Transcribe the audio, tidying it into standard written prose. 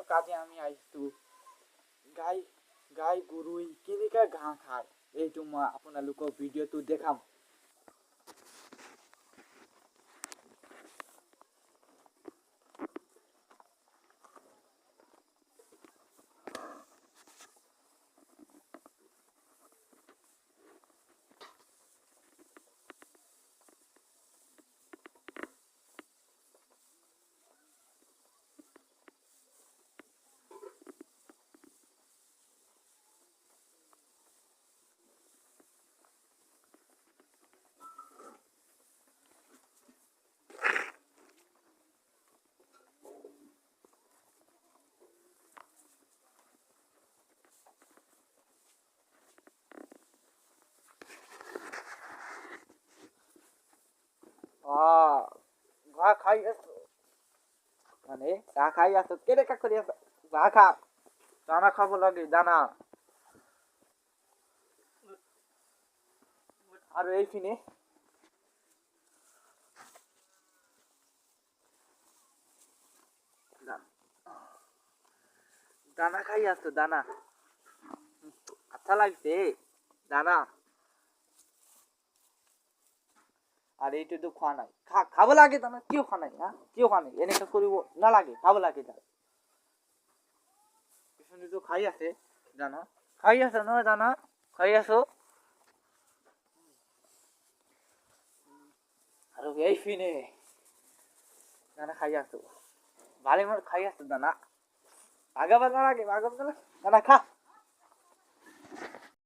কাজে আমি আইছো গাই গাই গৰুই কেনেকা ঘাঁহ খায় এইটো মই আপোনালোকক ভিডিঅ'টো দেখাম। ঘাঁহ খাই আছো মানে ঘাঁহ খাই আছো কেনেকা কৰি আছো ঘাঁহ খা দানা খাব লাগে দানা আৰু এইপিনে দানা খাই আছো দানা আচ্ছা লাগছে দানা আর এইটোতো খোৱা নাই খাব লাগে দানা কিয় খোৱা নাই কিয় খোৱা নাই এনেকা কৰিব নালাগে খাব লাগে দানা কিছুমানেতো খাই আছে দানা খাই আছে নহয় দানা খাই আছো আৰু এইপিনে দানা খাই আছো ভালে মই খাই আছো দানা ভাগাব নালাগে দানা খা